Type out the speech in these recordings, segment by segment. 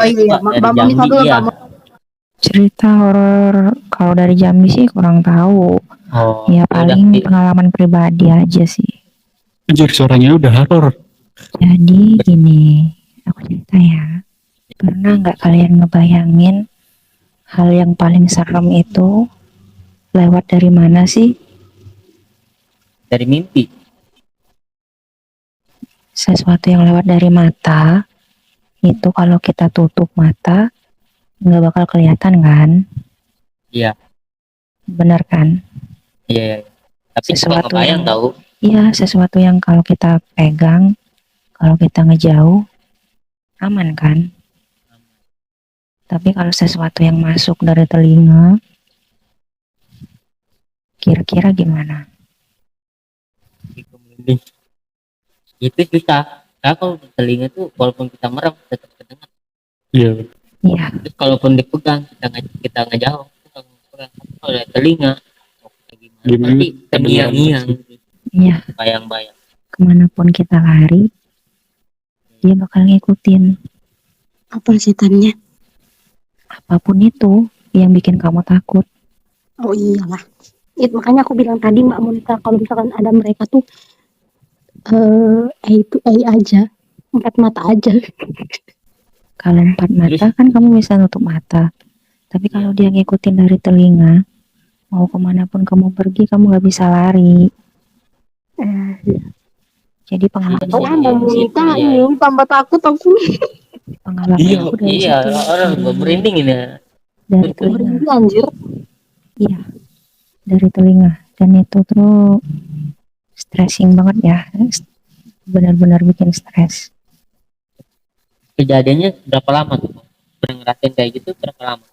iya. dari Mbak Monita Jambi dulu, ya. Mbak Monita. Cerita horor kalau dari Jambi sih kurang tahu. Oh, Ya ya udah paling sih. pengalaman pribadi aja sih. Anjir, suaranya udah horor. Jadi gini, aku cerita ya. Pernah nggak kalian ngebayangin hal yang paling serem itu lewat dari mana sih? Dari mimpi. Sesuatu yang lewat dari mata, itu kalau kita tutup mata, nggak bakal kelihatan kan? Iya. Bener kan? Iya. Tapi suka Sesuatu kebayang yang tahu. Iya, sesuatu yang kalau kita pegang, kalau kita ngejauh, aman kan? Tapi kalau sesuatu yang masuk dari telinga, kira-kira gimana? Itu merinding. Itu susah. Karena kalau di telinga tuh walaupun kita merem tetap kedengar. Iya. Iya, Terus kalaupun dipegang kita ngejauh kita pegang. Tapi kalau dari telinga mau kita gimana pasti terngiang-ngiang, iya. bayang-bayang. Kemanapun kita lari, dia bakal ngikutin. Apa setannya? Apapun itu yang bikin kamu takut. Oh iyalah. Makanya aku bilang tadi Mbak Monita kalau misalkan ada mereka tuh itu aja, 4 mata aja. Kalau 4 mata kan kamu bisa nutup mata. Tapi kalau dia ngikutin dari telinga, mau kemanapun kamu pergi, kamu gak bisa lari. Jadi pengalaman Pokoknya Mbak Monita Iya. ini tambah takut aku. pengalaman Iya. aku dari Iya, situ, orang gue merinding ini. dari telinga. Merinding anjir. Iya, dari telinga. Dan itu tuh stressing banget ya, benar-benar bikin stres. Kejadiannya berapa lama tuh? Pernah ngerasain kayak gitu berapa lama?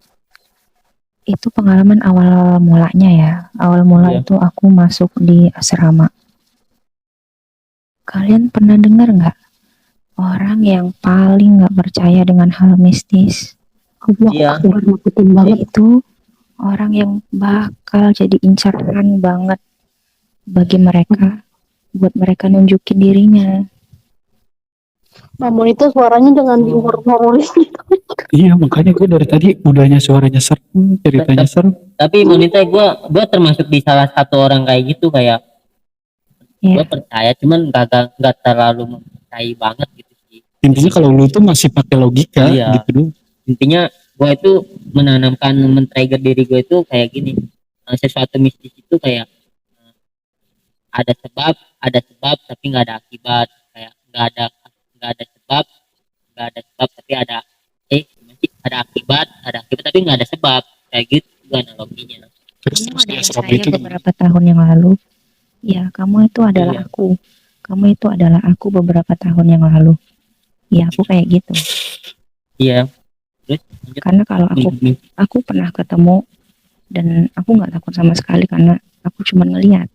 Itu pengalaman awal mulanya ya. Awal mula Iya. itu aku masuk di asrama. Kalian pernah dengar nggak orang yang paling nggak percaya dengan hal mistis? Iya. Aku nakutin banget. Itu orang yang bakal jadi incaran banget bagi mereka, buat mereka nunjukin dirinya. Mbak Monita suaranya jangan dihoror-hororin gitu. Iya, makanya gue dari tadi udahnya suaranya serem, ceritanya serem. Tapi Monita gue termasuk di salah satu orang kayak gitu, kayak Iya. gue percaya cuman nggak terlalu mempercayai banget gitu sih. Intinya kalau lu tuh masih pakai logika Iya. gitu dong. Intinya gue itu menanamkan, men-trigger diri gue itu kayak gini, sesuatu mistis itu kayak ada sebab tapi nggak ada akibat, kayak nggak ada sebab tapi ada ada akibat tapi nggak ada sebab, kayak gitu analoginya. Terus Kamu di adalah asrama saya itu beberapa tahun yang lalu. Ya, kamu itu adalah Iya. aku. Kamu itu adalah aku beberapa tahun yang lalu. Ya, aku kayak gitu. Iya. Terus lanjut. Karena kalau aku pernah ketemu dan aku nggak takut sama sekali karena aku cuma ngelihat.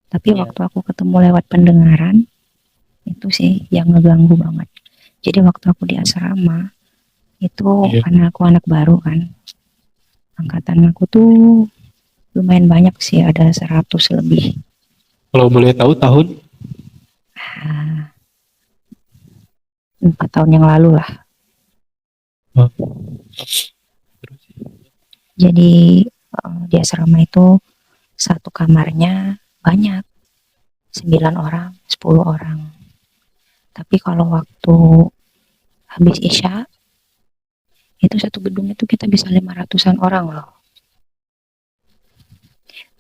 Tapi Iya. waktu aku ketemu lewat pendengaran, itu sih yang ngeganggu banget. Jadi waktu aku di asrama, itu Iya. karena aku anak baru kan. Angkatan aku tuh lumayan banyak sih, ada 100 lebih. kalau boleh tahu tahun 4 tahun yang lalu lah. Jadi di asrama itu satu kamarnya banyak, 9 orang, 10 orang. Tapi kalau waktu habis Isya, itu satu gedung itu kita bisa 500-an orang loh.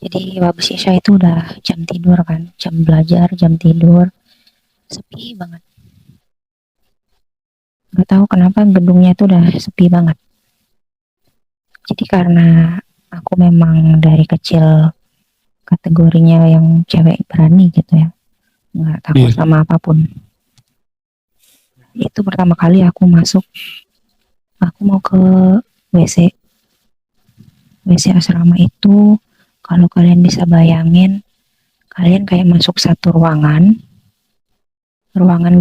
Jadi habis Isya itu udah jam tidur kan, jam belajar, jam tidur, sepi banget. Gak tahu kenapa gedungnya itu udah sepi banget. Jadi karena aku memang dari kecil kategorinya yang cewek berani gitu ya, nggak takut sama apapun. Itu pertama kali aku masuk, aku mau ke WC asrama itu. Kalau kalian bisa bayangin, kalian kayak masuk satu ruangan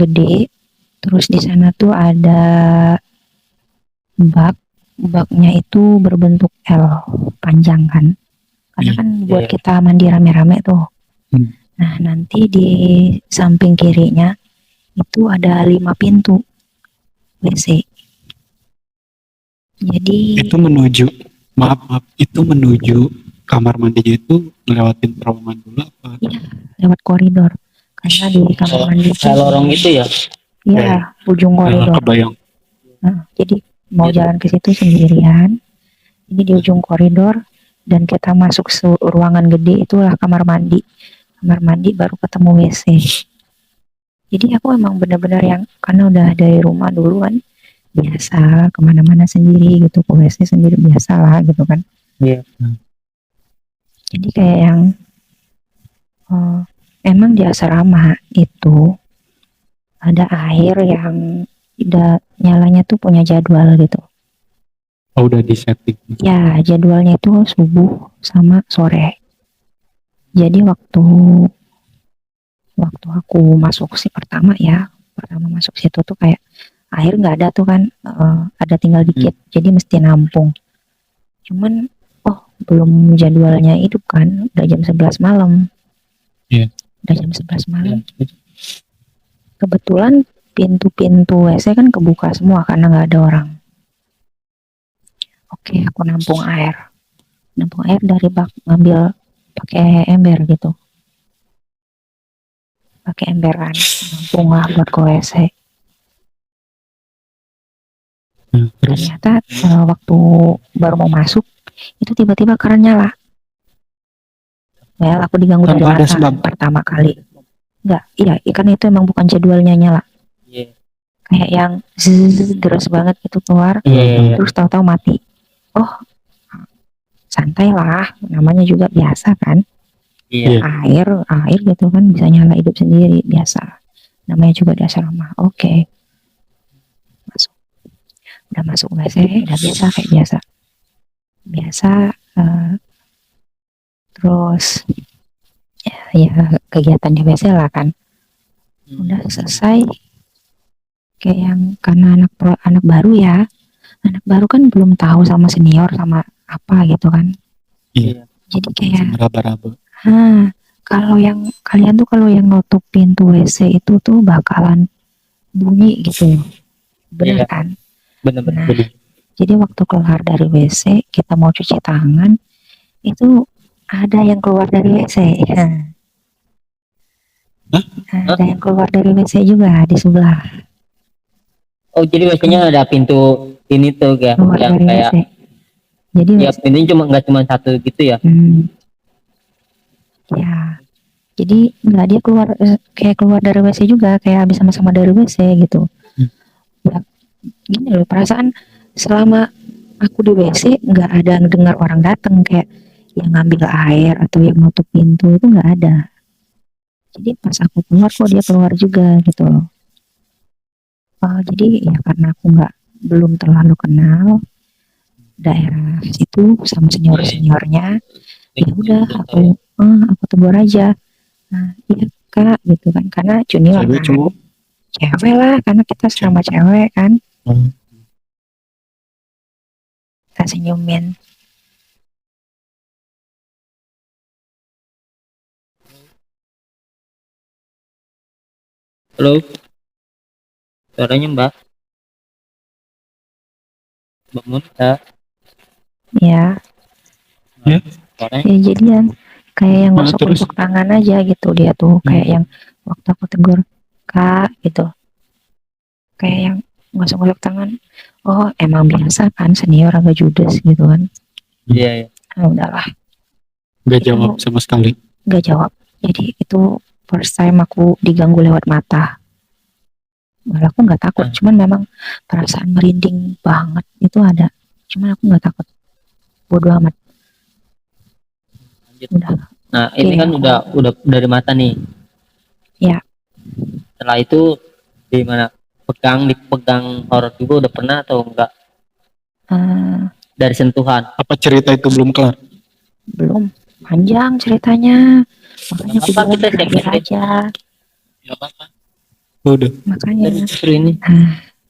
gede, terus di sana tuh ada baknya itu berbentuk L panjang kan, karena kan buat kita mandi rame-rame tuh. Nah nanti di samping kirinya itu ada 5 pintu WC. Jadi Itu menuju, maaf, itu menuju kamar mandinya itu ngelewatin terowongan dulu apa? ya lewat koridor. Karena di kamar mandi itu Kayak lorong itu ya. ya ujung koridor. Kebayang. Nah, jadi mau Gitu. jalan ke situ sendirian. Ini di ujung koridor dan kita masuk ruangan gede itulah kamar mandi. Kamar mandi baru ketemu WC. Jadi aku emang bener-bener yang karena udah dari rumah dulu kan biasa kemana-mana sendiri gitu ke WC sendiri biasa lah gitu kan. Iya. Jadi kayak yang emang di asrama itu ada air yang udah nyalanya tuh punya jadwal gitu. Oh, udah di setting. Ya jadwalnya itu subuh sama sore. Jadi waktu aku masuk pertama masuk situ tuh kayak air nggak ada tuh kan, ada tinggal dikit. Jadi mesti nampung. Cuman belum jadwalnya hidup kan, udah jam 11 malam. Iya. Udah jam 11 malam. Iya. Kebetulan pintu-pintu WC kan kebuka semua karena nggak ada orang. Oke, aku nampung air dari bak, ngambil pakai ember gitu, pakai emberan, nampung lah buat ke WC. Terus Ternyata waktu baru mau masuk itu tiba-tiba keran nyala. Well, aku diganggu dari tanpa ada mata sebab. pertama kali. Enggak, iya, karena itu emang bukan jadwalnya nyala. Iya. Kayak yang zzz, deras banget gitu keluar, Iya. terus tahu-tahu mati. Oh, santai lah, namanya juga biasa kan. Iya. Air gitu kan bisa nyala hidup sendiri, biasa. Namanya juga di asrama. Oke. Masuk. Udah masuk WC, udah biasa kayak biasa. Terus ya kegiatan di WC lah kan. Udah selesai. Kayak yang karena anak baru ya. Anak baru kan belum tahu sama senior sama apa gitu kan. Iya. Jadi kayak Meraba-raba. kalau yang kalian tuh kalau yang nutup pintu WC itu tuh bakalan bunyi gitu. Bener Iya. kan? Bener-bener. Nah, jadi waktu keluar dari WC kita mau cuci tangan itu ada yang keluar dari WC. Ada yang keluar dari WC juga di sebelah. Oh, jadi biasanya ada pintu ini tuh ya, Keluar yang dari kayak WC. Jadi ya pintunya nggak cuma satu gitu ya. Ya. Jadi nggak dia keluar kayak keluar dari WC juga, kayak habis sama-sama dari WC gitu. Ya, gini loh, perasaan selama aku di WC nggak ada dengar orang datang kayak yang ngambil air atau yang nutup pintu itu nggak ada. Jadi pas aku keluar kok dia keluar juga gitu loh. Jadi ya karena aku belum terlalu kenal daerah situ sama seniornya, ya udah aku tegur aja. Nah, iya kak gitu kan, karena junior Cewek, kan, cowok? cewek lah karena kita sama cewek kan. Kita senyumin. Halo, suaranya Mbak Monica. Ya, Suaranya. ya jadian kayak yang Nah, gosok-gosok tangan aja gitu dia tuh, kayak yang waktu aku tegur kak gitu, kayak yang gosok-gosok tangan. Oh emang biasa kan senior agak judes gitu kan. Iya. Nah, udahlah, Gak jawab sama sekali. nggak jawab. Jadi itu first time aku diganggu lewat mata. Malah aku nggak takut, cuman memang perasaan merinding banget itu ada. Cuman aku nggak takut, bodo amat. Udah. Nah, ini kan udah dari mata nih. Ya. Setelah itu di mana? Dipegang horor juga udah pernah atau enggak? Dari sentuhan. Apa cerita itu belum kelar? Belum, panjang ceritanya. Makanya aku bilang kita terakhir aja. Ya apa? Udah. Makanya. Ini.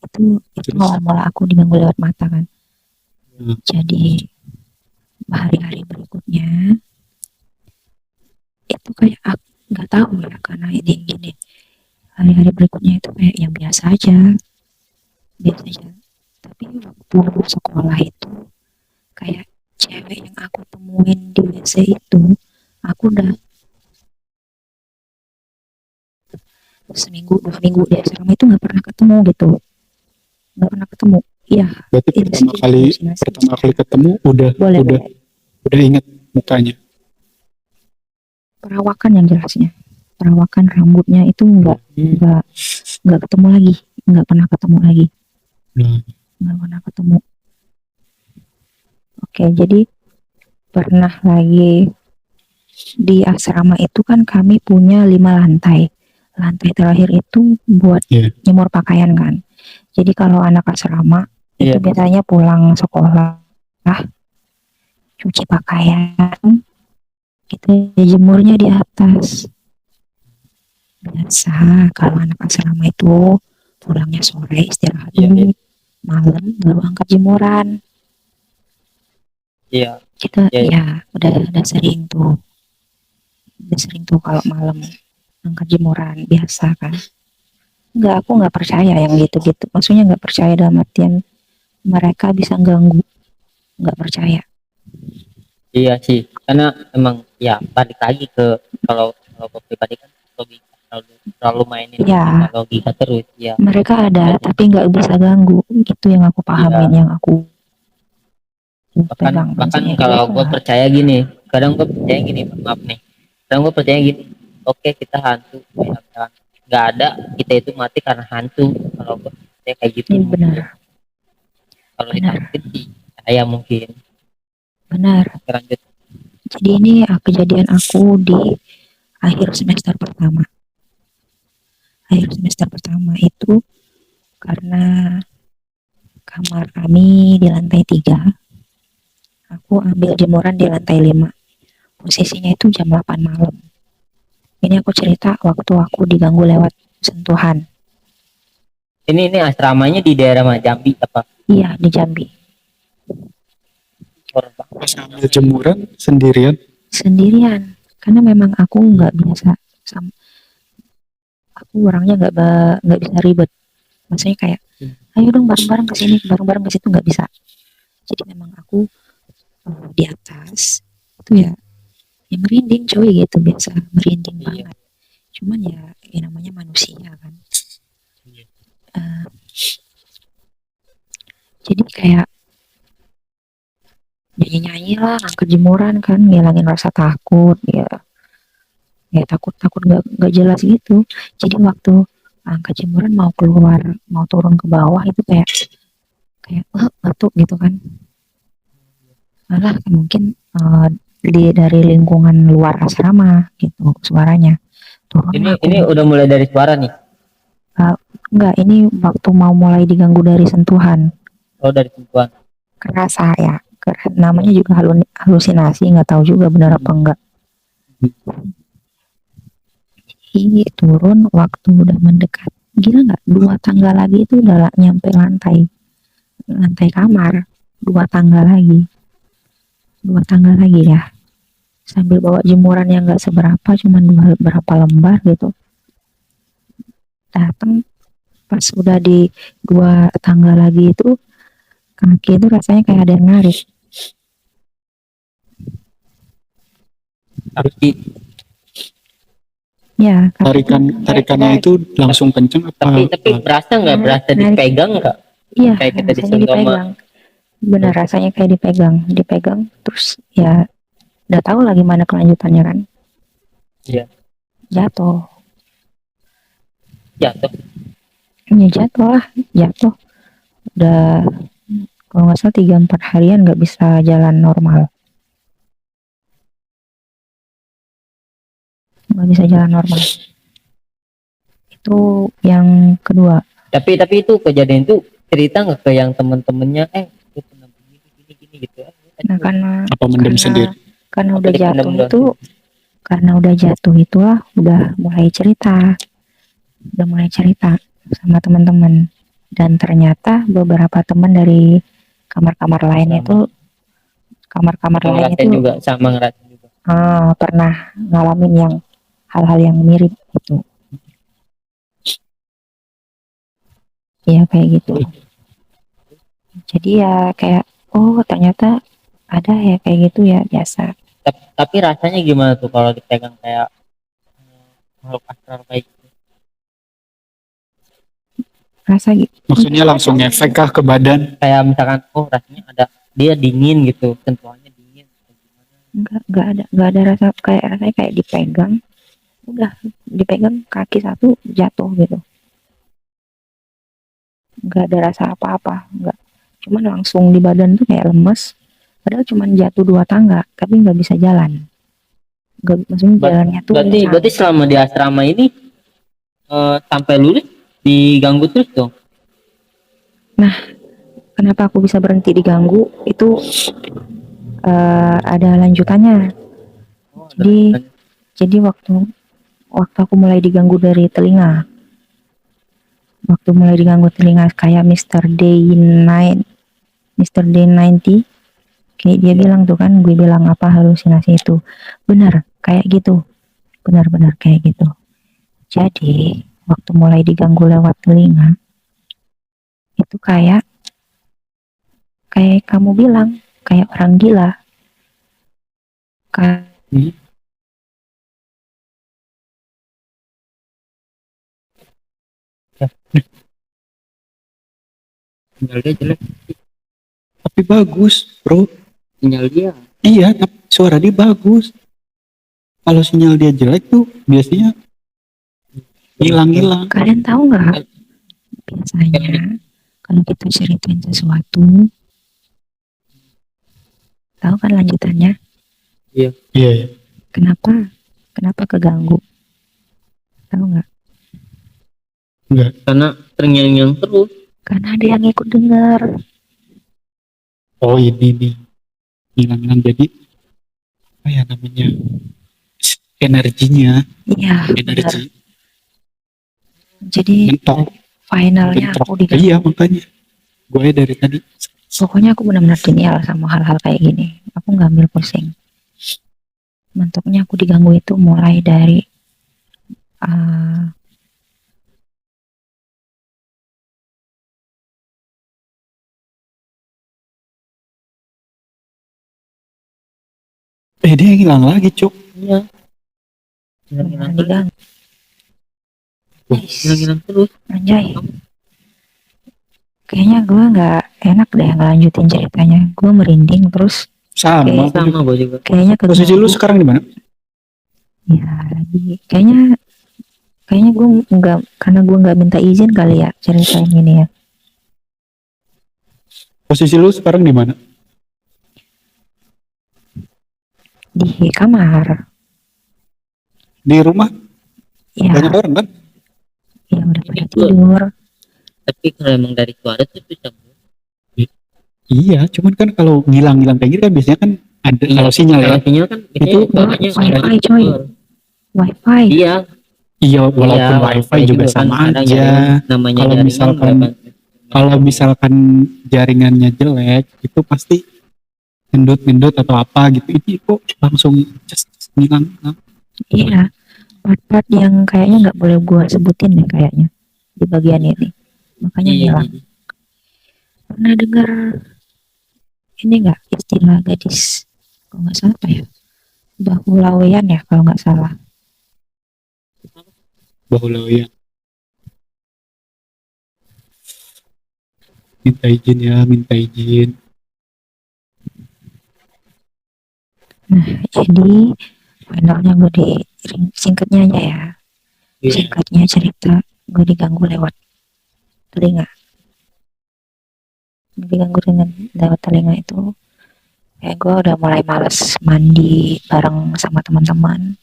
Itu awal-awal aku diganggu lewat mata kan. Jadi hari-hari berikutnya itu kayak aku nggak tahu ya karena ini gini. Hari-hari berikutnya itu kayak yang biasa aja. Tapi waktu sekolah itu kayak cewek yang aku temuin di WC itu, aku udah seminggu 2 minggu di asrama itu nggak pernah ketemu gitu, nggak pernah ketemu. Iya, Berarti itu sih jadi halusinasi. pertama kali ketemu udah Boleh, udah boleh. udah inget mukanya. Perawakan yang jelasnya, perawakan rambutnya itu nggak ketemu lagi, nggak pernah ketemu lagi, Hmm. nggak pernah ketemu. Oke, jadi pernah lagi di asrama itu kan kami punya 5 lantai. Lantai terakhir itu buat Iya. nyemur pakaian kan. Jadi kalau anak asrama itu Iya. biasanya pulang sekolah, cuci pakaian, gitu, jemurnya di atas. Biasa kalau anak asrama itu pulangnya sore, istirahat Iya, dulu, malam baru angkat jemuran. Iya. Kita Iya. ya udah sering tuh kalau malam angkat jemuran biasa kan. Aku nggak percaya yang gitu-gitu, maksudnya nggak percaya dalam artian mereka bisa ganggu, nggak percaya. Iya sih, karena emang ya balik lagi ke kalau gue pribadi kan logika terlalu mainin Ya, logika terus ya. mereka ada Jadi, tapi nggak bisa ganggu, itu yang aku pahamin, Iya. yang aku pegang bahkan prinsipnya. kalau Mereka gue percaya gini, maaf nih, kadang gue percaya gini, oke kita hantu kayak misalkan nggak ada, kita itu mati karena hantu. Kalau gue percaya kayak gitu. ini benar, Kalau benar, ditakutin sih saya mungkin. benar. Oke, lanjut. Jadi ini kejadian aku di akhir semester pertama. Akhir semester pertama itu karena kamar kami di lantai 3, aku ambil jemuran di lantai 5. Posisinya itu jam 8 malam. Ini aku cerita waktu aku diganggu lewat sentuhan. Ini asramanya di daerah mana? Jambi apa? Iya, di Jambi. Pas ngambil jemuran sendirian. Sendirian. Karena memang aku nggak biasa. Aku orangnya nggak bisa ribet. Maksudnya kayak, ayo dong bareng-bareng ke sini, bareng-bareng ke situ, nggak bisa. Jadi memang aku di atas itu ya merinding coy gitu, biasa merinding banget. Cuman ya namanya manusia kan. Jadi kayak nyanyi-nyanyi lah, angkat jemuran kan, ngilangin rasa takut ya. Ya takut nggak jelas gitu. Jadi waktu angkat jemuran mau keluar, mau turun ke bawah itu kayak batuk gitu kan. Malah mungkin dari lingkungan luar asrama gitu suaranya. Turun Ini udah mulai dari suara nih. Enggak, ini waktu mau mulai diganggu dari sentuhan. Oh, dari sentuhan. Kerasa ya. Namanya juga halusinasi, nggak tahu juga benar apa enggak. Ini turun waktu udah mendekat. Gila nggak? 2 tangga lagi itu udah nyampe lantai kamar. 2 tangga lagi. 2 tangga lagi ya. Sambil bawa jemuran yang nggak seberapa, cuman berapa lembar gitu. Datang pas udah di 2 tangga lagi itu, kaki itu rasanya kayak ada yang narik. Harus di Ya, Tarikannya itu langsung kenceng apa? tapi berasa nggak? Berasa dipegang nggak? Iya, Kayak kita rasanya disentuh sama. dipegang. Benar, rasanya kayak dipegang. Terus ya udah tahu lah gimana kelanjutannya kan. Iya. Jatuh. Ya, Ya jatuh. Udah kalau nggak salah 3-4 harian nggak bisa jalan normal. Nggak bisa jalan normal. Itu yang kedua. Tapi itu kejadian itu cerita nggak ke yang temen-temennya? Itu pernah gini gitu. Nah karena Apa mendem sendiri? karena Apa udah dipendam jatuh doang? itu, karena udah jatuh itulah udah mulai cerita sama teman-teman. Dan ternyata beberapa teman dari kamar-kamar lain itu Ngerasain juga sama ngerasain juga. pernah ngalamin yang hal-hal yang mirip itu. Ya kayak gitu. Jadi ya kayak, oh ternyata ada ya kayak gitu ya, biasa. Tapi rasanya gimana tuh kalau dipegang kayak makhluk astral kayak gitu? Rasa Maksudnya langsung efek kah ke badan? Kayak misalkan oh rasanya ada, dia dingin gitu, sentuhannya dingin atau gimana? nggak ada rasa, kayak rasanya kayak dipegang, udah dipegang kaki satu jatuh gitu, nggak ada rasa apa-apa, nggak, cuman langsung di badan tuh kayak lemes, padahal cuman jatuh 2 tangga tapi nggak bisa jalan, nggak, maksudnya jalannya tuh Berarti selama di asrama ini sampai lulus diganggu terus dong? kenapa aku bisa berhenti diganggu itu, ada lanjutannya. Oh, ada Jadi lanjutannya. jadi waktu waktu aku mulai diganggu dari telinga, kayak Mr. Day 90, kayak dia bilang tuh kan, gue bilang apa halusinasi itu, benar kayak gitu, benar-benar kayak gitu. Jadi waktu mulai diganggu lewat telinga itu kayak kamu bilang, kayak orang gila. Hmm. Sinyal dia jelek, Tapi bagus, bro. sinyal dia. Iya, tapi suara dia bagus. Kalau sinyal dia jelek tuh biasanya hilang-hilang. Kalian tahu nggak, biasanya kalau kita ceritain sesuatu, tahu kan lanjutannya? Iya, iya. Kenapa keganggu? Tahu nggak? Enggak. Karena terngiang-ngiang terus. Karena ada yang ikut dengar. Oh, ini nih. Hilang-hilang jadi apa ya namanya? Energinya, Iya, benar. energi Jadi mentok. finalnya aku diganggu. Iya, makanya. Gue dari tadi. Pokoknya aku benar-benar genial sama hal-hal kayak gini. Aku nggak ambil pusing. Mentoknya aku diganggu itu mulai dari uh, Dia hilang lagi, Cuk. Iya. Hilang-hilang terus. diganggu. Hilang-hilang terus. Anjay. Kayaknya gue nggak enak deh ngelanjutin ceritanya. Gue merinding terus. Sama. Sama gue juga. Kayaknya Posisi lu sekarang di mana? Ya lagi. Kayaknya gue nggak, karena gue nggak minta izin kali ya ceritain ini ya. Posisi lu sekarang di mana? Di kamar. Di rumah? Ya, Banyak orang kan? ya udah pada tidur. Tapi kalau emang dari suara tuh susah. Iya, cuman kan kalau ngilang-ngilang kayak gitu kan biasanya kan ada kalau sinyal ya. Kalau sinyal kan Itu biasanya suaranya Wi-Fi, coy. Wi-Fi. Iya. Iya, walaupun Iya, wifi juga kan sama kadang aja. namanya Kalau jaringan misalkan berapa- kalau misalkan jaringannya jelek, itu pasti mendut atau apa gitu. Itu kok langsung just ngilang. Iya. Part-part yang kayaknya nggak boleh gue sebutin deh kayaknya di bagian ini. Makanya Iya, ngilang. Pernah dengar ini nggak istilah gadis? Kalau nggak salah apa ya? Bahulaweyan ya kalau nggak salah. Bahwa ya minta izin ya, minta izin. Nah, jadi finalnya gue singkatnya aja ya. Iya. Singkatnya cerita gue diganggu lewat telinga. Lewat telinga itu kayak gue udah mulai males mandi bareng sama teman-teman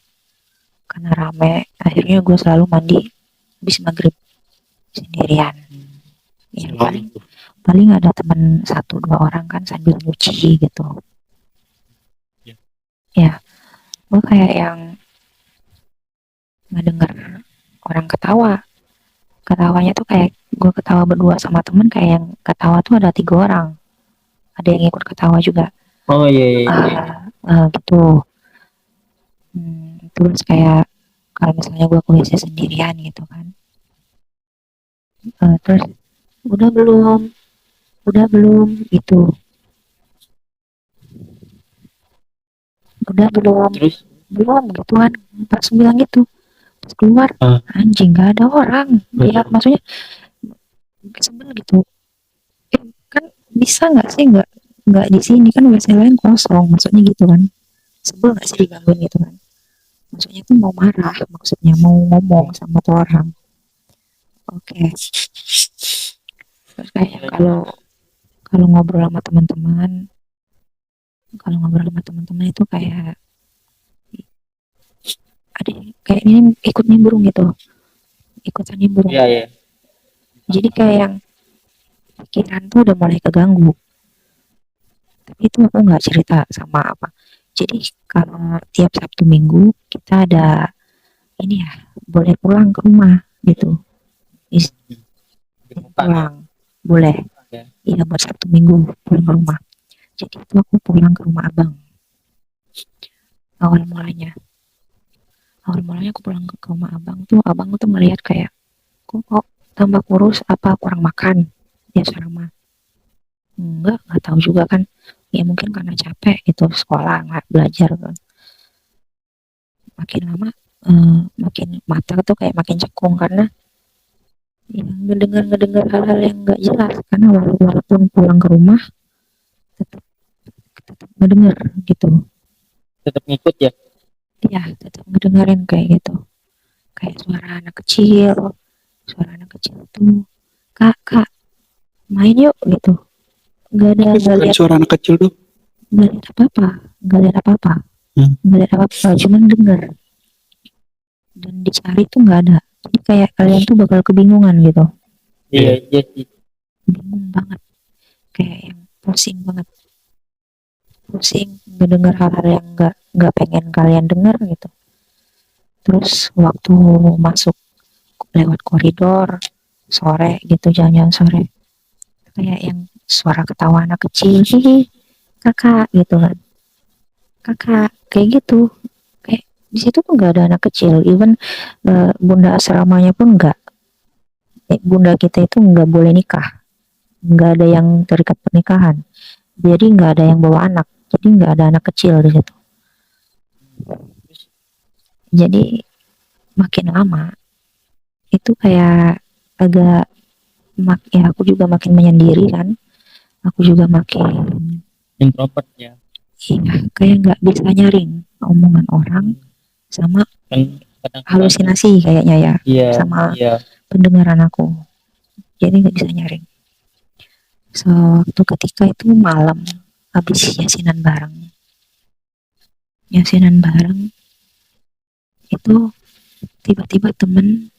karena rame. Akhirnya gue selalu mandi habis maghrib sendirian. Ya, paling ada teman 1-2 orang kan sambil nyuci gitu. Ya, gue kayak yang ngedenger orang ketawa. Ketawanya tuh kayak gue ketawa berdua sama temen, kayak yang ketawa tuh ada 3 orang. Ada yang ikut ketawa juga. Oh iya. Gitu. Terus kayak kalau misalnya gue ke WC sendirian gitu kan. Terus udah belum udah belum gitu, udah belum, Terus belum gitu kan, pas bilang gitu, pas keluar Ah. anjing gak ada orang, ya maksudnya sebel gitu. Kan bisa nggak sih nggak di sini kan WC lain kosong, maksudnya gitu kan, sebel nggak sih digangguin gitu kan, maksudnya tuh mau marah, maksudnya mau ngomong sama tuh orang. Oke, terus kayak kalau kalau ngobrol sama teman-teman, kalau ngobrol sama teman-teman itu kayak ada kayak ini ikut nimbrung gitu, ikutan nimbrung, iya ya. jadi kayak yang pikiran tuh udah mulai keganggu, tapi itu aku nggak cerita sama apa. Jadi kalau tiap Sabtu Minggu kita ada ini ya, boleh pulang ke rumah gitu, Bukan ya. pulang boleh, Ya. iya buat Sabtu Minggu pulang ke rumah. Jadi itu aku pulang ke rumah abang, awal mulanya aku pulang ke rumah abang tuh ngelihat kayak kok tambah kurus, apa kurang makan, ya sama nggak tahu juga kan, ya mungkin karena capek gitu sekolah nggak belajar kan, makin lama makin mata tuh kayak makin cekung karena ya, ngedengar hal-hal yang nggak jelas, karena walaupun pulang ke rumah tetap tetap ngedengar gitu, Tetap ngikut ya. ya tetap ngedengerin kayak gitu, kayak suara anak kecil tuh, kak kak main yuk gitu, nggak ada, Tapi nggak bukan lihat, suara anak kecil tuh. nggak lihat apa apa, nggak lihat apa apa, nggak lihat apa apa, cuman denger, dan dicari tuh nggak ada, jadi kayak kalian tuh bakal kebingungan gitu, Iya iya sih. bingung banget, kayak yang pusing banget, pusing mendengar hal-hal yang nggak pengen kalian dengar gitu. Terus waktu masuk lewat koridor sore gitu, jalan-jalan sore, kayak yang suara ketawa anak kecil, hihi kakak gitu kan, kakak kayak gitu, kayak di situ tuh nggak ada anak kecil, even bunda asramanya pun nggak, bunda kita itu nggak boleh nikah, nggak ada yang terikat pernikahan, jadi nggak ada yang bawa anak, jadi nggak ada anak kecil di situ. Jadi makin lama itu kayak agak ya aku juga makin menyendiri kan, aku juga makin Introvert ya. iya, kayak nggak bisa nyaring omongan orang sama Kan kadang-kadang halusinasi kayaknya ya, iya sama iya. pendengaran aku, jadi nggak bisa nyaring. Sewaktu ketika itu malam habis yasinan bareng itu tiba-tiba temen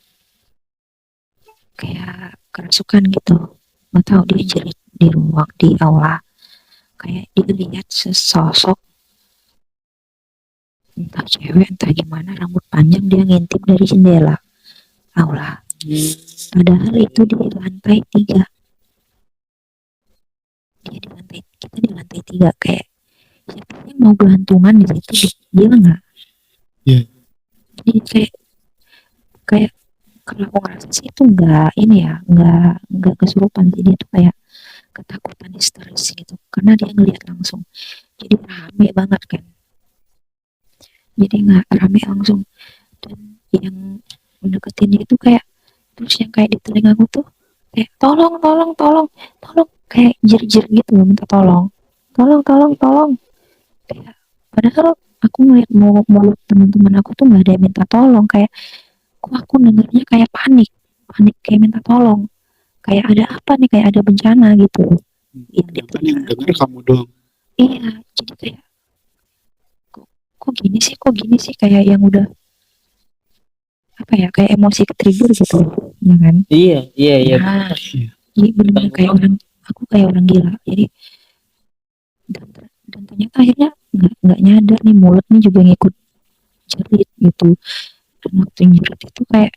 kayak kerasukan gitu, nggak tahu dia jerit di ruang di aula, kayak dia lihat sesosok entah cewek entah gimana rambut panjang, dia ngintip dari jendela aula, padahal itu di lantai 3, kita di lantai 3, kayak siapa yang mau gelantungan di situ, dia nggak. Iya. Jadi kayak kalau aku ngerasa sih itu nggak ini ya, nggak kesurupan sih, dia tuh kayak ketakutan histeris gitu karena dia ngelihat langsung, jadi rame banget kan, jadi nggak rame langsung, dan yang mendeketin dia itu kayak, terus yang kayak di telingaku tuh kayak tolong tolong tolong tolong, kayak jer-jer gitu minta tolong, tolong tolong tolong, kayak padahal aku ngeliat mulut teman-teman aku tuh nggak ada yang minta tolong, kayak kok aku dengernya kayak panik, panik kayak minta tolong, kayak ada apa nih, kayak ada bencana gitu yang di Kan yang telinga aku. denger kamu doang. Iya, jadi kayak kok gini sih, kok gini sih, kayak yang udah apa ya, kayak emosi ke trigger gitu ya kan. Iya iya iya. Nah, Iya. jadi benar-benar kayak orang, aku kayak orang gila, jadi dan ternyata akhirnya nggak nyadar nih mulut nih juga ngikut jerit gitu, dan waktu jerit itu kayak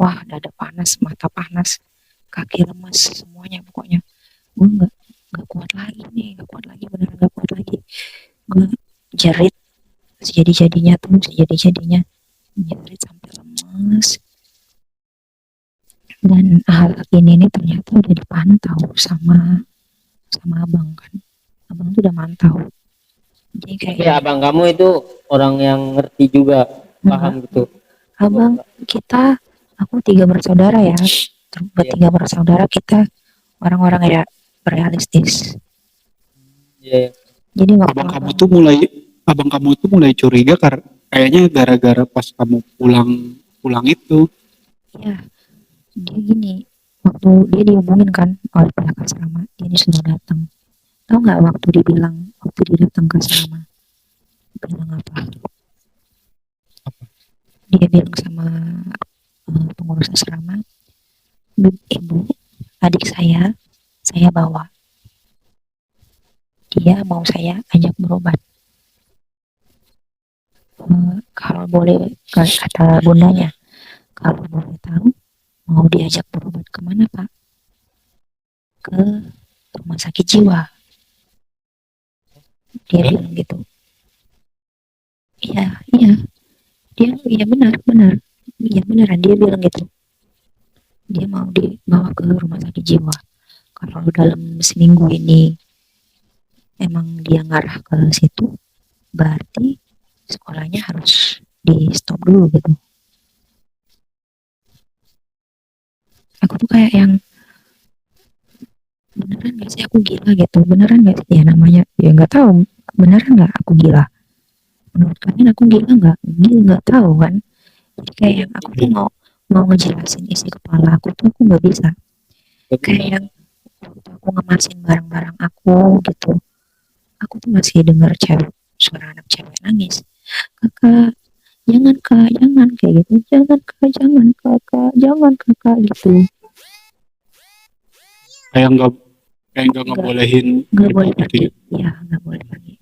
wah dada panas, mata panas, kaki lemas, semuanya pokoknya gue nggak kuat lagi nih, nggak kuat lagi, beneran nggak kuat lagi, gue jerit sejadi-jadinya jerit sampai lemes. Dan hal ini nih ternyata udah dipantau sama sama abang kan. Abang tuh udah mantau. Jadi kayak Tapi abang kamu itu orang yang ngerti juga, enggak, paham gitu. abang kita, aku 3 bersaudara ya. Bertiga bersaudara kita orang-orang ya realistis. Iya. Jadi waktu Abang kamu tuh mulai curiga karena kayaknya gara-gara pas kamu pulang itu. ya dia gini, waktu dia dihubungin kan oleh pihak asrama, dia ini sudah datang. Tahu nggak waktu dia datang ke asrama, bilang apa? Dia bilang sama pengurus asrama, ibu, adik saya bawa. Dia mau saya ajak berobat. Kalau boleh, kata bundanya, kalau boleh tahu, mau diajak berobat kemana Pak? Ke rumah sakit jiwa. Dia bilang gitu. Iya, iya. Iya benar, benar. Iya beneran dia bilang gitu. Dia mau dibawa ke rumah sakit jiwa. Kalau dalam seminggu ini emang dia ngarah ke situ, berarti sekolahnya harus di stop dulu gitu. Aku tuh kayak yang beneran gak sih aku gila gitu, beneran gak sih ya namanya, ya nggak tahu, beneran nggak aku gila, menurut kalian aku gila nggak, gila nggak tahu kan. Jadi kayak yang aku tuh mau mau ngejelasin isi kepala aku tuh aku nggak bisa. Kayak yang waktu aku ngemasin barang-barang aku gitu, aku tuh masih dengar suara anak cewek nangis, kakak jangan kak, jangan, kayak gitu, jangan kak, jangan kakak, jangan kakak gitu. Kayak nggak Nggak, ngebolehin nggak itu boleh gitu pergi, ya. ya nggak boleh pergi,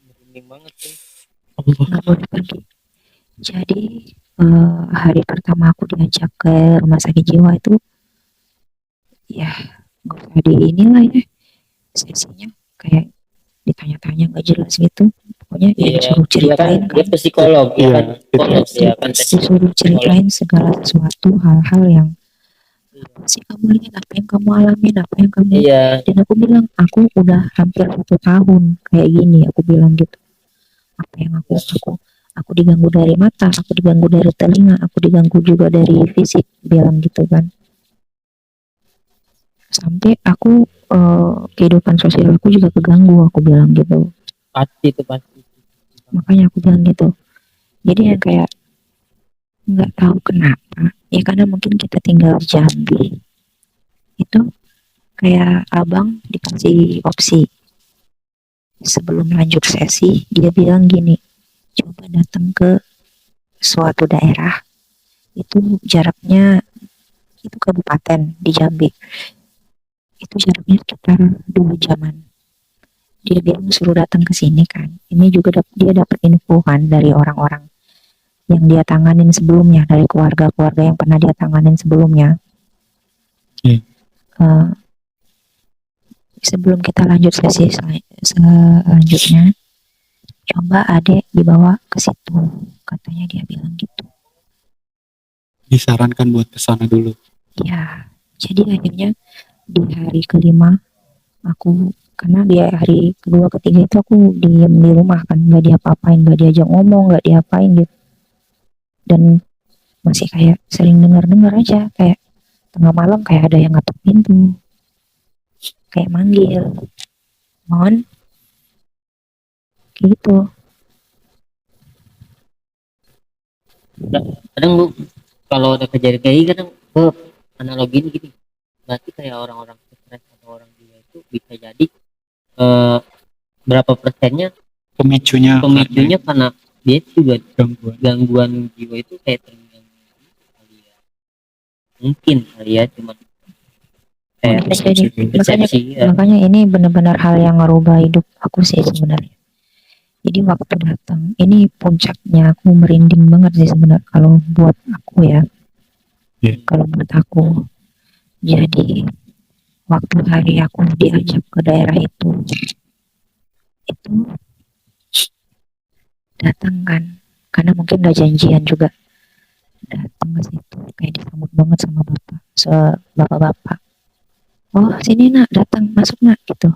Merinding banget sih. Allah. nggak boleh pergi. Jadi hari pertama aku diajak ke rumah sakit jiwa itu, ya gak usah di inilah ya, sesinya kayak ditanya-tanya nggak jelas gitu. Pokoknya ya Iya, disuruh dia kan ceritain dia kan, psikolog, ya Iya, kan psikolog, dia kan tes disuruh psikolog. ceritain segala sesuatu hal-hal yang apa sih kamu lihat, apa yang kamu alamin, apa yang kamu. Iya, Dan aku bilang aku udah hampir 1 tahun kayak gini, aku bilang gitu. Apa yang aku diganggu dari mata, aku diganggu dari telinga, aku diganggu juga dari fisik, bilang gitu kan. Sampai aku kehidupan sosial aku juga keganggu, aku bilang gitu. pasti itu pasti. Makanya aku bilang gitu. Jadi yang kayak nggak tahu kenapa, ya karena mungkin kita tinggal di Jambi itu, kayak abang dikasih opsi sebelum lanjut sesi, dia bilang gini, coba datang ke suatu daerah itu jaraknya, itu kabupaten di Jambi, itu jaraknya sekitar 2 jaman. Dia bilang suruh datang ke sini kan, ini juga dia dapat info kan dari orang-orang yang dia tanganin sebelumnya, dari keluarga-keluarga yang pernah dia tanganin sebelumnya. Uh, Sebelum kita lanjut sesi selanjutnya, coba adek dibawa ke situ, katanya dia bilang gitu. Disarankan buat kesana dulu. Ya, jadi akhirnya di hari kelima aku, karena di hari kedua ketiga itu aku diem di rumah kan, nggak diapa-apain, nggak diajak ngomong, nggak diapain gitu, dan masih kayak sering dengar-dengar aja, kayak tengah malam kayak ada yang ngetok pintu, kayak manggil, mohon, gitu. Kadang bu, kalau ada kejadian kayak gini, kadang analogiin gini, berarti kayak orang-orang stres atau orang gila itu bisa jadi eh, berapa persennya Pemicunya karena dia juga gangguan. gangguan jiwa itu kayak terganggu kali ya, mungkin kali ya, cuma kayak Bisa jadi. persepsi ya. Makanya ini benar-benar hal yang ngerubah hidup aku sih sebenarnya. Jadi waktu datang, ini puncaknya aku merinding banget sih sebenarnya kalau buat aku ya. Kalau buat aku. Jadi waktu hari aku diajak ke daerah itu datang kan, karena mungkin udah janjian juga, datang ke situ kayak disambut banget sama bapak-bapak. oh sini nak, datang masuk nak gitu.